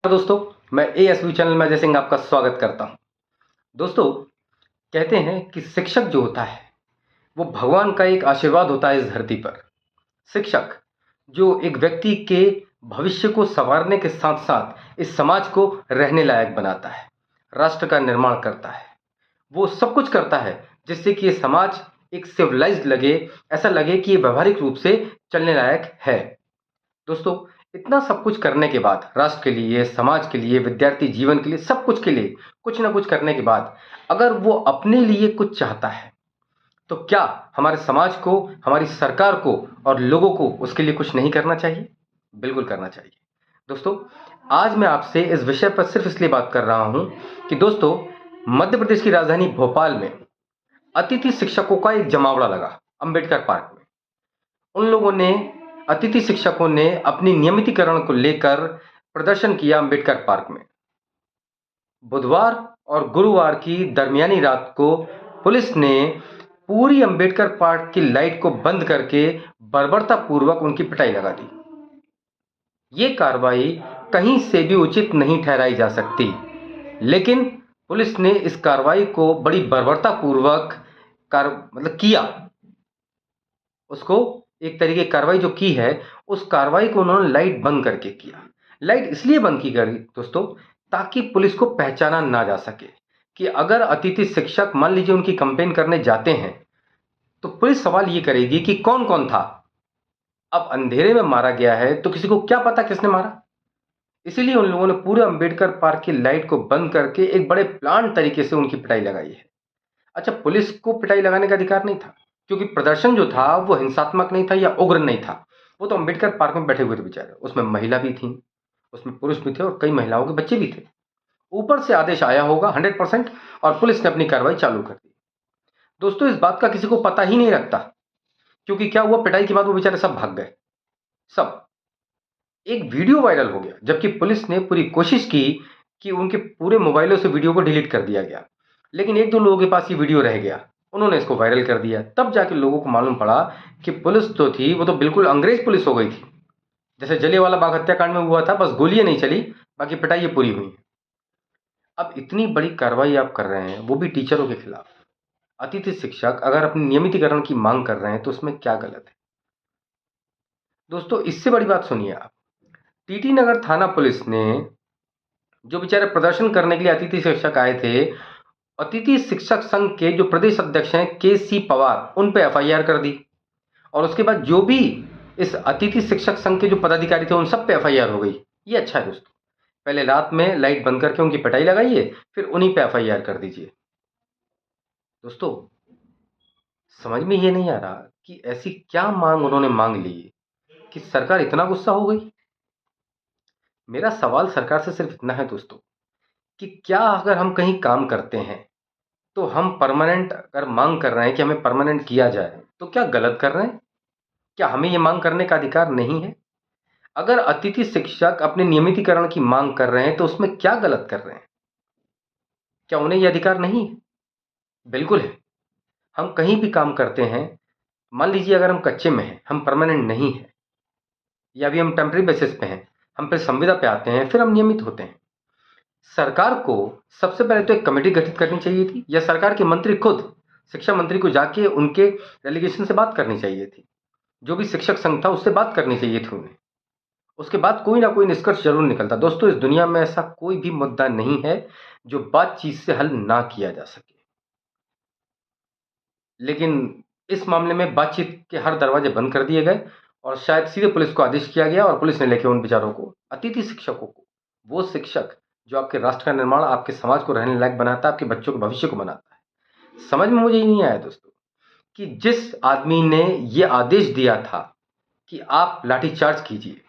दोस्तों, मैं ASV channel में अजय सिंह आपका स्वागत करता हूं। दोस्तों, कहते हैं कि शिक्षक जो होता है वो भगवान का एक आशीर्वाद होता है इस धरती पर। शिक्षक जो एक व्यक्ति के भविष्य को संवारने के साथ साथ इस समाज को रहने लायक बनाता है, राष्ट्र का निर्माण करता है। वो सब कुछ करता है जिससे कि ये समाज एक सिविलाइज्ड लगे, ऐसा लगे कि ये व्यवहारिक रूप से चलने लायक है। दोस्तों, इतना सब कुछ करने के बाद, राष्ट्र के लिए, समाज के लिए, विद्यार्थी जीवन के लिए, सब कुछ के लिए कुछ ना कुछ करने के बाद अगर वो अपने लिए कुछ चाहता है, तो क्या हमारे समाज को, हमारी सरकार को और लोगों को उसके लिए कुछ नहीं करना चाहिए? बिल्कुल करना चाहिए। दोस्तों, आज मैं आपसे इस विषय पर सिर्फ इसलिए बात कर रहा हूं कि दोस्तों, मध्य प्रदेश की राजधानी भोपाल में अतिथि शिक्षकों का एक जमावड़ा लगा अंबेडकर पार्क में। उन लोगों ने, अतिथि शिक्षकों ने अपनी नियमितीकरण को लेकर प्रदर्शन किया अंबेडकर पार्क में। बुधवार और गुरुवार की दरमियानी रात को पुलिस ने पूरी अंबेडकर पार्क की लाइट को बंद करके बर्बरतापूर्वक उनकी पिटाई लगा दी। ये कार्रवाई कहीं से भी उचित नहीं ठहराई जा सकती, लेकिन पुलिस ने इस कार्रवाई को बड़ी बर्बरतापूर्वक किया। उसको एक तरीके की कार्रवाई जो की है, उस कार्रवाई को उन्होंने लाइट बंद करके किया। लाइट इसलिए बंद की गई दोस्तों, ताकि पुलिस को पहचाना ना जा सके कि अगर अतिथि शिक्षक मान लीजिए उनकी कंप्लेन करने जाते हैं, तो पुलिस सवाल ये करेगी कि कौन कौन था। अब अंधेरे में मारा गया है तो किसी को क्या पता किसने मारा। इसीलिए उन लोगों ने पूरे अंबेडकर पार्क की लाइट को बंद करके एक बड़े प्लान तरीके से उनकी पिटाई लगाई है। अच्छा, पुलिस को पिटाई लगाने का अधिकार नहीं था, क्योंकि प्रदर्शन जो था वो हिंसात्मक नहीं था या उग्र नहीं था। वो तो अंबेडकर पार्क में बैठे हुए थे बेचारे, उसमें महिला भी थी, उसमें पुरुष भी थे और कई महिलाओं के बच्चे भी थे। ऊपर से आदेश आया होगा 100% और पुलिस ने अपनी कार्रवाई चालू कर दी। दोस्तों, इस बात का किसी को पता ही नहीं लगता, क्योंकि क्या हुआ, पिटाई के बाद वो बेचारे सब भाग गए। सब। एक वीडियो वायरल हो गया, जबकि पुलिस ने पूरी कोशिश की कि उनके पूरे मोबाइलों से वीडियो को डिलीट कर दिया गया, लेकिन एक दो लोगों के पास ये वीडियो रह गया। उन्होंने इसको वायरल कर दिया। तब जाके लोगों को मालूम पड़ा कि पुलिस जो थी वो तो बिल्कुल अंग्रेज पुलिस हो गई थी। जैसे जलियांवाला बाग हत्याकांड में हुआ था, बस गोलियां नहीं चली, बाकी पिटाई पूरी हुई। अब इतनी बड़ी कार्रवाई आप कर रहे हैं, वो भी टीचरों के खिलाफ। अतिथि शिक्षक अगर अपनी नियमितीकरण की मांग कर रहे हैं तो उसमें क्या गलत है? दोस्तों, इससे बड़ी बात सुनिए आप। टीटी नगर थाना पुलिस ने, जो बेचारे प्रदर्शन करने के लिए अतिथि शिक्षक आए थे, अतिथि शिक्षक संघ के जो प्रदेश अध्यक्ष हैं के.सी. पवार, उन पे एफआईआर कर दी। और उसके बाद जो भी इस अतिथि शिक्षक संघ के जो पदाधिकारी थे, उन सब पे एफआईआर हो गई। ये अच्छा है दोस्तों। पहले रात में लाइट बंद करके उनकी पिटाई लगाइए, फिर उन्हीं पे एफआईआर कर दीजिए। दोस्तों, समझ में ये नहीं आ रहा कि ऐसी क्या मांग उन्होंने मांग ली कि सरकार इतना गुस्सा हो गई। मेरा सवाल सरकार से सिर्फ इतना है दोस्तों, कि क्या अगर हम कहीं काम करते हैं तो हम परमानेंट अगर मांग कर रहे हैं कि हमें परमानेंट किया जाए, तो क्या गलत कर रहे हैं? क्या हमें ये मांग करने का अधिकार नहीं है? अगर अतिथि शिक्षक अपने नियमितीकरण की मांग कर रहे हैं तो उसमें क्या गलत कर रहे हैं? क्या उन्हें यह अधिकार नहीं है? बिल्कुल है। हम कहीं भी काम करते हैं, मान लीजिए अगर हम कच्चे में हैं, हम परमानेंट नहीं हैं, या अभी हम टेम्परेरी बेसिस पे हैं, हम फिर संविदा पे आते हैं, फिर हम नियमित होते हैं। सरकार को सबसे पहले तो एक कमेटी गठित करनी चाहिए थी, या सरकार के मंत्री खुद शिक्षा मंत्री को जाके उनके डेलीगेशन से बात करनी चाहिए थी। जो भी शिक्षक संघ था उससे बात करनी चाहिए थी उन्हें। उसके बाद कोई ना कोई निष्कर्ष जरूर निकलता। दोस्तों, इस दुनिया में ऐसा कोई भी मुद्दा नहीं है जो बातचीत से हल ना किया जा सके, लेकिन इस मामले में बातचीत के हर दरवाजे बंद कर दिए गए और शायद सीधे पुलिस को आदेश किया गया और पुलिस ने लेके उन बेचारों को, अतिथि शिक्षकों को, वो शिक्षक जो आपके राष्ट्र का निर्माण, आपके समाज को रहने लायक बनाता है, आपके बच्चों के भविष्य को बनाता है। समझ में मुझे ये नहीं आया दोस्तों, कि जिस आदमी ने ये आदेश दिया था कि आप लाठीचार्ज कीजिए,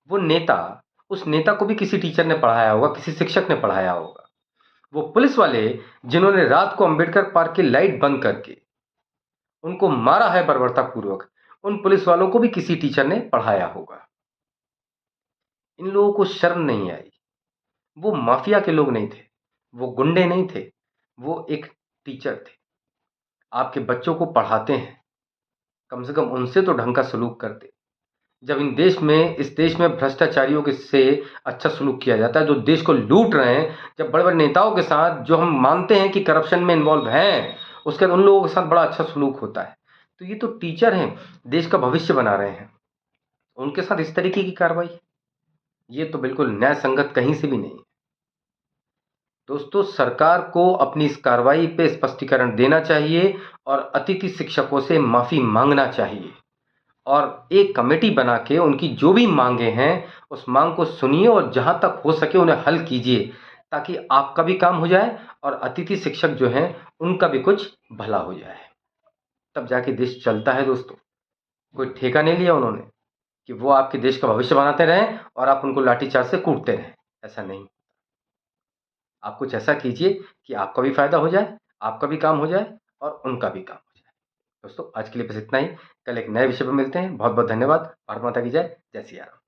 वो नेता, उस नेता को भी किसी टीचर ने पढ़ाया होगा, किसी शिक्षक ने पढ़ाया होगा। वो पुलिस वाले जिन्होंने रात को अंबेडकर पार्क की लाइट बंद करके उनको मारा है बर्बरतापूर्वक, उन पुलिस वालों को भी किसी टीचर ने पढ़ाया होगा। इन लोगों को शर्म नहीं आई। वो माफिया के लोग नहीं थे, वो गुंडे नहीं थे, वो एक टीचर थे। आपके बच्चों को पढ़ाते हैं, कम से कम उनसे तो ढंग का सलूक करते। जब इस देश में भ्रष्टाचारियों के से अच्छा सलूक किया जाता है, जो देश को लूट रहे हैं, जब बड़े-बड़े नेताओं के साथ जो हम मानते हैं कि करप्शन में इन्वॉल्व हैं, उसके बाद उन लोगों के साथ बड़ा अच्छा सलूक होता है। तो ये तो टीचर हैं, देश का भविष्य बना रहे हैं, उनके साथ इस तरीके की कार्रवाई, ये तो बिल्कुल न्याय संगत कहीं से भी नहीं है। दोस्तों, सरकार को अपनी इस कार्रवाई पे स्पष्टीकरण देना चाहिए और अतिथि शिक्षकों से माफ़ी माँगना चाहिए और एक कमेटी बना के उनकी जो भी माँगे हैं, उस माँग को सुनिए और जहाँ तक हो सके उन्हें हल कीजिए, ताकि आपका भी काम हो जाए और अतिथि शिक्षक जो हैं, उनका भी कुछ भला हो जाए। तब जाके देश चलता है दोस्तों। कोई ठेका नहीं लिया उन्होंने कि वो आपके देश का भविष्य बनाते रहें और आप उनको लाठीचार्ज से कूटते रहें, ऐसा नहीं। आप कुछ ऐसा कीजिए कि आपका भी फ़ायदा हो जाए, आपका भी काम हो जाए और उनका भी काम हो जाए। दोस्तों, आज के लिए बस इतना ही। कल एक नए विषय पे मिलते हैं। बहुत-बहुत धन्यवाद। भारत माता की जय। जय सिया राम।